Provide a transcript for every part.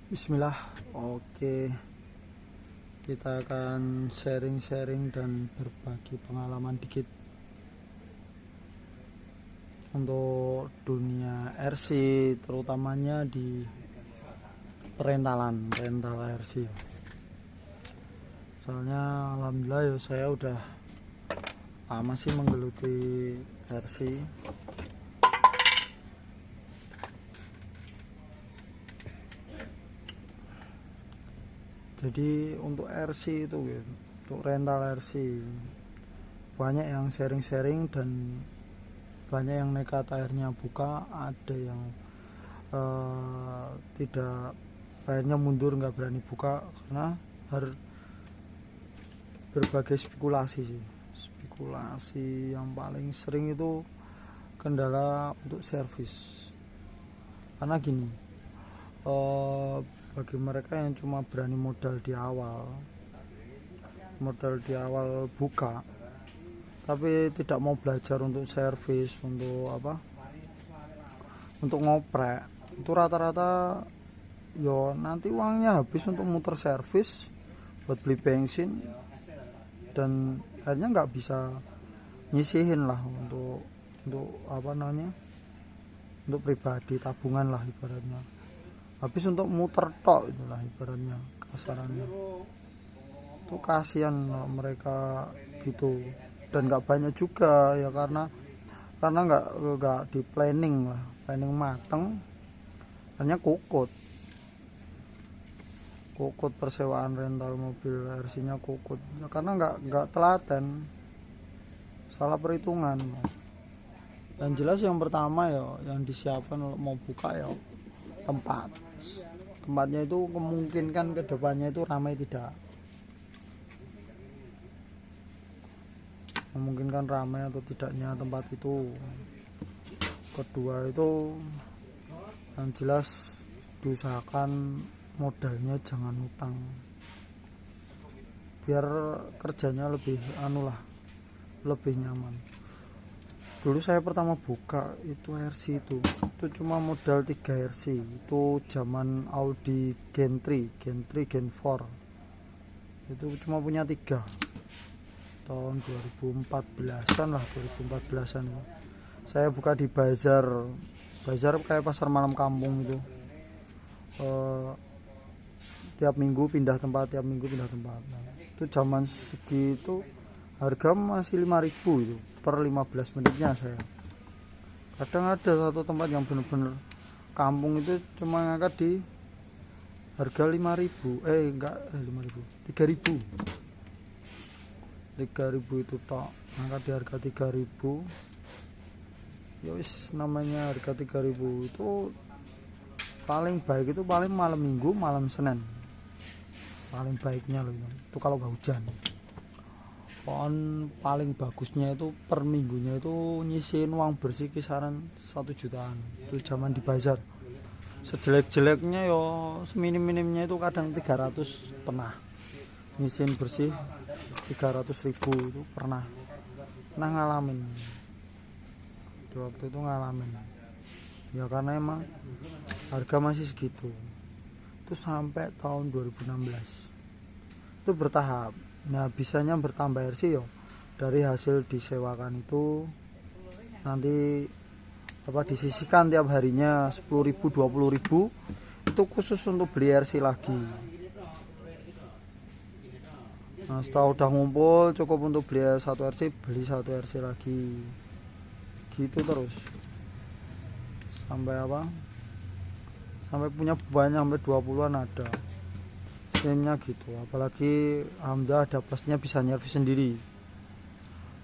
Bismillah. Oke, kita akan sharing-sharing dan berbagi pengalaman dikit untuk dunia RC, terutamanya di rental RC. Soalnya alhamdulillah ya saya udah lama sih menggeluti RC. Jadi untuk RC itu gitu, untuk rental RC banyak yang sharing-sharing dan banyak yang nekat akhirnya buka, ada yang tidak, akhirnya mundur nggak berani buka karena harus berbagai spekulasi yang paling sering itu kendala untuk servis. Karena gini, bagi mereka yang cuma berani modal di awal buka tapi tidak mau belajar untuk servis, untuk ngoprek, itu rata-rata yo nanti uangnya habis untuk muter servis, buat beli bensin, dan akhirnya nggak bisa nyisihin lah untuk untuk pribadi, tabungan lah ibaratnya, habis untuk muter tok itulah ibaratnya, kasarannya. Itu kasihan mereka gitu, dan nggak banyak juga ya, karena nggak di planning mateng, hanya kukut persewaan rental mobil RC-nya kukut ya, karena nggak telaten, salah perhitungan. Dan jelas yang pertama ya yang disiapkan mau buka ya tempatnya itu kemungkinan kedepannya itu ramai tidak, memungkinkan ramai atau tidaknya tempat itu. Kedua itu yang jelas diusahakan modalnya jangan utang, biar kerjanya lebih lebih nyaman. Dulu saya pertama buka itu RC itu cuma modal 3 RC, itu zaman Audi Gen 3 Gen 4, itu cuma punya 3 tahun 2014-an lah, 2014-an. Saya buka di bazar kayak pasar malam kampung itu. Tiap minggu pindah tempat. Nah, itu zaman segitu harga masih 5.000 itu per 15 menitnya. Saya kadang ada satu tempat yang bener-bener kampung itu cuma ngangkat di harga 3.000 itu tok, ngangkat di harga 3.000. Ya wis, namanya harga 3.000 itu paling baik itu paling malam minggu, malam Senin paling baiknya loh itu kalau nggak hujan. Paling bagusnya itu per minggunya itu nyisihin uang bersih kisaran 1 jutaan, itu zaman di bazar. Sejelek-jeleknya yo seminim-minimnya itu kadang 300 pernah, nyisihin bersih 300.000 itu pernah ngalamin di waktu itu, ya karena emang harga masih segitu. Itu sampai tahun 2016 itu bertahap. Nah, bisanya bertambah RC yo dari hasil disewakan itu nanti disisihkan tiap harinya 10.000 20.000 itu khusus untuk beli RC lagi. Nah, setelah udah ngumpul cukup untuk beli satu RC, beli satu RC lagi, gitu terus sampai punya banyak, sampai 20-an ada sistemnya gitu. Apalagi alhamdulillah ada plusnya bisa nyervis sendiri.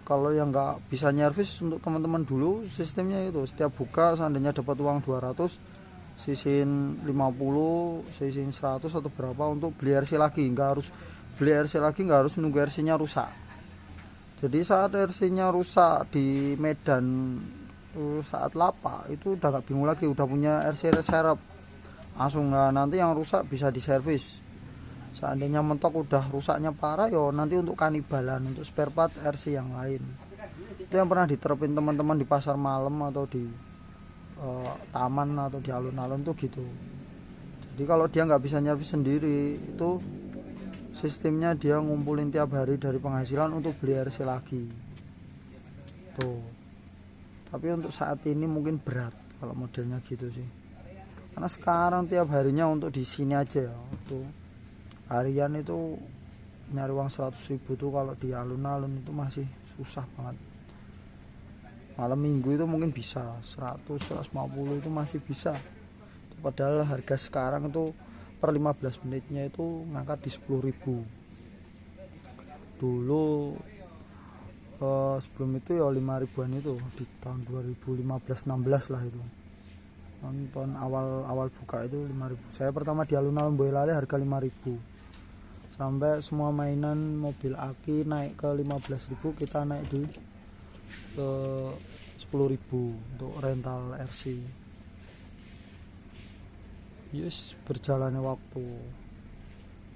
Kalau yang nggak bisa nyervis, untuk teman-teman dulu sistemnya itu setiap buka seandainya dapat uang 200, sisin 50, sisin 100 atau berapa untuk beli RC lagi. Nggak harus nunggu RC-nya rusak. Jadi saat RC-nya rusak di Medan saat lapa itu udah nggak bingung lagi, udah punya RC reserve langsung. Nah, nanti yang rusak bisa diservis. Seandainya mentok udah rusaknya parah, yo nanti untuk kanibalan, untuk spare part RC yang lain. Itu yang pernah diterapin teman-teman di pasar malam atau di taman atau di alun-alun tuh gitu. Jadi kalau dia nggak bisa nyervis sendiri, itu sistemnya dia ngumpulin tiap hari dari penghasilan untuk beli RC lagi tuh. Tapi untuk saat ini mungkin berat kalau modelnya gitu sih, karena sekarang tiap harinya untuk di sini aja ya, tuh harian itu nyari uang 100.000 tuh kalau di alun-alun itu masih susah banget. Malam minggu itu mungkin bisa 100-150 itu masih bisa, padahal harga sekarang itu per 15 menitnya itu ngangkat di 10.000. Dulu sebelum itu ya 5.000-an itu di tahun 2015-16 lah itu. Tahun awal buka itu 5.000. Saya pertama di alun-alun Boyolali harga 5.000. Sampai semua mainan mobil aki naik ke 15.000, kita naik di ke 10.000 untuk rental RC. Yes, berjalannya waktu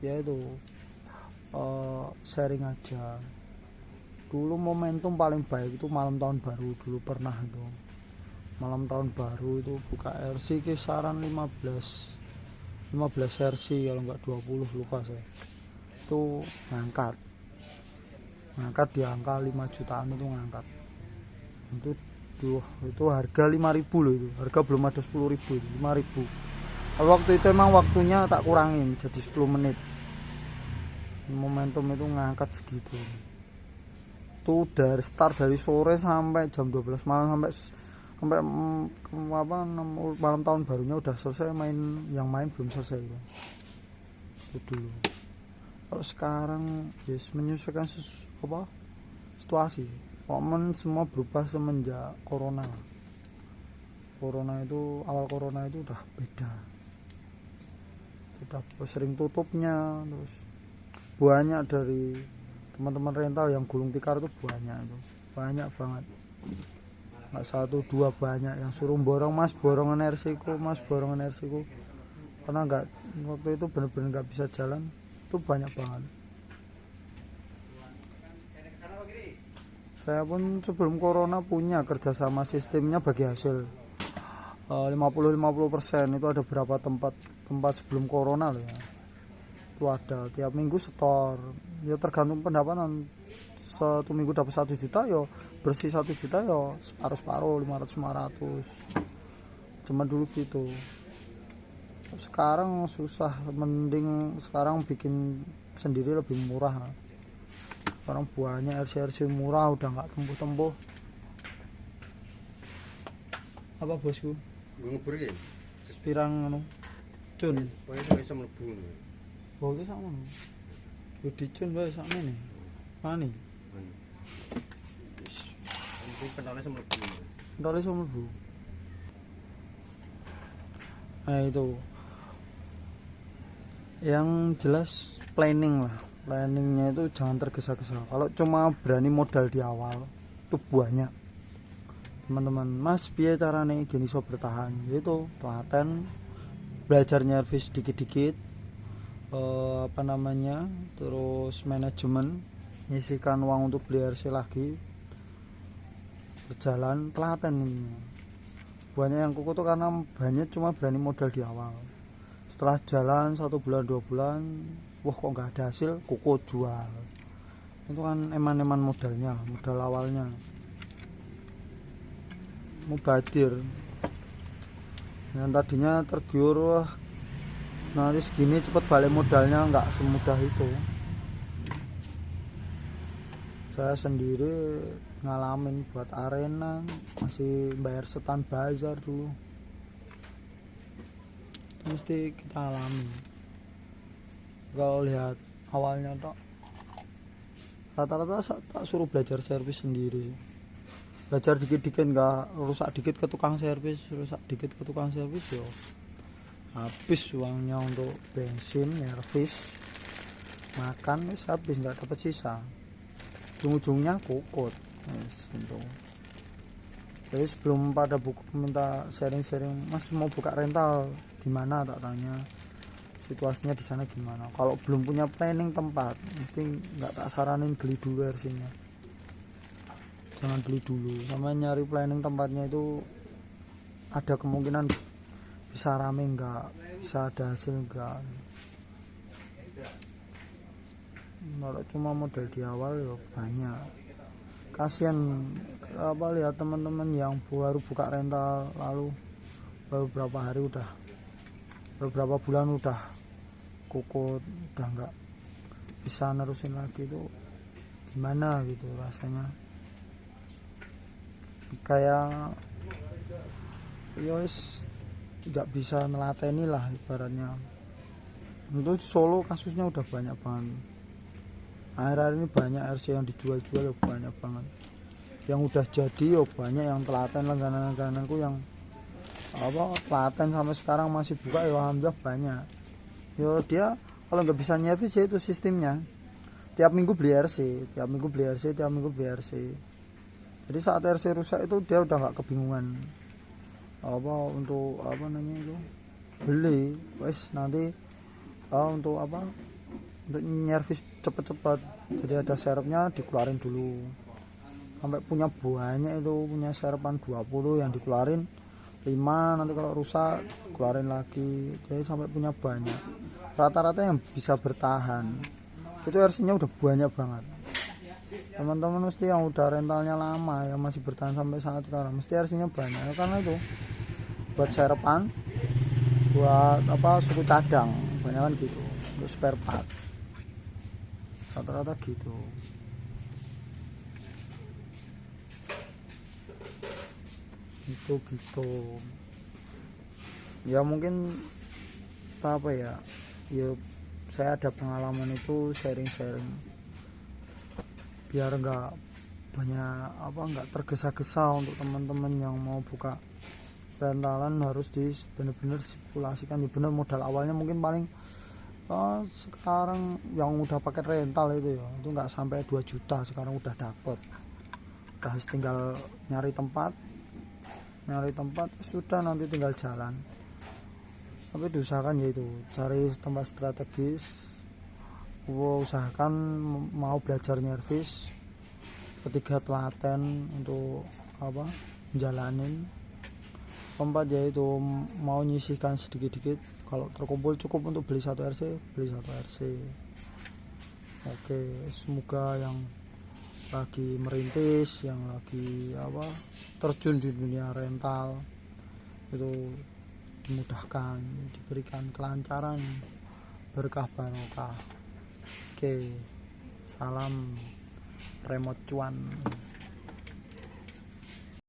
ya itu sharing aja. Dulu momentum paling baik itu malam tahun baru, dulu pernah itu malam tahun baru itu buka RC kisaran 15 RC kalau enggak 20, lupa saya. Itu ngangkat di angka 5 jutaan itu ngangkat. Itu harga 5.000 loh, itu harga belum ada 10.000, 5.000. Waktu itu emang waktunya tak kurangin jadi 10 menit. Momentum itu ngangkat segitu. Itu dari start dari sore sampai jam 12 malam, sampai malam tahun barunya udah selesai main, yang main belum selesai itu dulu. Kalau sekarang yes menyesuaikan situasi. Momen semua berubah semenjak corona itu, awal corona itu udah beda, udah sering tutupnya. Terus banyak dari teman-teman rental yang gulung tikar itu banyak banget, nggak satu dua, banyak yang suruh borongan RC ku, karena nggak, waktu itu bener-bener nggak bisa jalan, itu banyak banget. Saya pun sebelum corona punya kerjasama sistemnya bagi hasil 50-50%. Itu ada berapa tempat sebelum corona loh ya, itu ada tiap minggu setor ya, tergantung pendapatan. 1 minggu dapat 1 juta ya bersih, 1 juta ya separuh 500-500. Cuma dulu gitu. Sekarang susah, mending sekarang bikin sendiri lebih murah. Sekarang buahnya RC murah, udah nggak tempuh. Apa bosku? Gue ngebur ya? Pirang anu cun. Pokoknya bisa mlebu. Oh, itu sama. Yo dicun wae sakmene. Pani. Ini pentolnya sama mlebu. Pentolnya sama mlebu. Nah itu. Yang jelas planning lah. Planningnya itu jangan tergesa-gesa. Kalau cuma berani modal di awal itu banyak. Teman-teman, Mas piye carane gini so bertahan? Yaitu telaten, belajar nyervis dikit-dikit, terus manajemen, nyisikan uang untuk beli RC lagi, berjalan telaten ini. Banyak yang kuku tuh karena banyak cuma berani modal di awal. Setelah jalan 1 bulan 2 bulan, wah kok nggak ada hasil, kuku jual. Itu kan eman-eman modalnya, modal awalnya. Mubadir yang tadinya tergiur, wah nanti segini cepet balik modalnya, nggak semudah itu. Saya sendiri ngalamin buat arena, masih bayar setan bazar dulu, itu mesti kita alami. Kalau lihat awalnya tok, rata-rata tak suruh belajar servis sendiri. Belajar dikit-dikit, nggak rusak dikit ke tukang servis, yo habis uangnya untuk bensin, servis, makan, habis, nggak dapat sisa, ujung-ujungnya kukut. Gitu. Jadi sebelum pada buku minta sharing-sharing, Mas mau buka rental di mana, tak tanya situasinya di sana gimana. Kalau belum punya planning tempat, mesti nggak tak saranin beli dulu RC-nya. Jangan beli dulu, sama nyari planning tempatnya itu ada kemungkinan bisa rame enggak, bisa ada hasil enggak. Kalau cuma model di awal ya banyak. Kasihan lihat teman-teman yang baru buka rental lalu baru beberapa bulan udah kukut, udah enggak bisa nerusin lagi. Itu gimana gitu rasanya, kayak yos nggak bisa nelateni lah ibaratnya. Untuk Solo kasusnya udah banyak banget. Akhir-akhir ini banyak RC yang dijual-jual ya banyak banget. Yang udah jadi ya banyak, yang telaten langganan-langgananku yang telaten sampai sekarang masih buka ya alhamdulillah banyak. Yo dia kalau nggak bisa nyervis ya itu sistemnya. Tiap minggu beli RC. Jadi saat RC rusak itu dia udah nggak kebingungan. Untuk itu beli wes nanti untuk nyervis cepet-cepet, jadi ada serepnya dikeluarin dulu sampai punya banyak, itu punya serepan 20 yang dikeluarin 5, nanti kalau rusak keluarin lagi, jadi sampai punya banyak. Rata-rata yang bisa bertahan itu RC nya udah banyak banget. Teman-teman mesti yang udah rentalnya lama yang masih bertahan sampai saat sekarang mesti RC nya banyak, karena itu buat serepan, buat suku cadang, banyak kan gitu, untuk spare part rata-rata gitu. Itu gitu ya, mungkin ya saya ada pengalaman itu sharing biar enggak banyak enggak tergesa-gesa. Untuk teman-teman yang mau buka rentalan harus bener-bener simulasikan ya, bener modal awalnya mungkin paling sekarang yang udah pakai rental itu enggak sampai 2 juta sekarang udah dapet. Tinggal nyari tempat sudah, nanti tinggal jalan. Tapi diusahakan yaitu cari tempat strategis, usahakan mau belajar nyervis, ketiga telaten untuk jalanin. Keempat yaitu mau nyisihkan sedikit-sedikit, kalau terkumpul cukup untuk beli satu RC. Oke, semoga yang lagi merintis, yang lagi terjun di dunia rental itu dimudahkan, diberikan kelancaran, berkah barokah. Oke, salam remote cuan.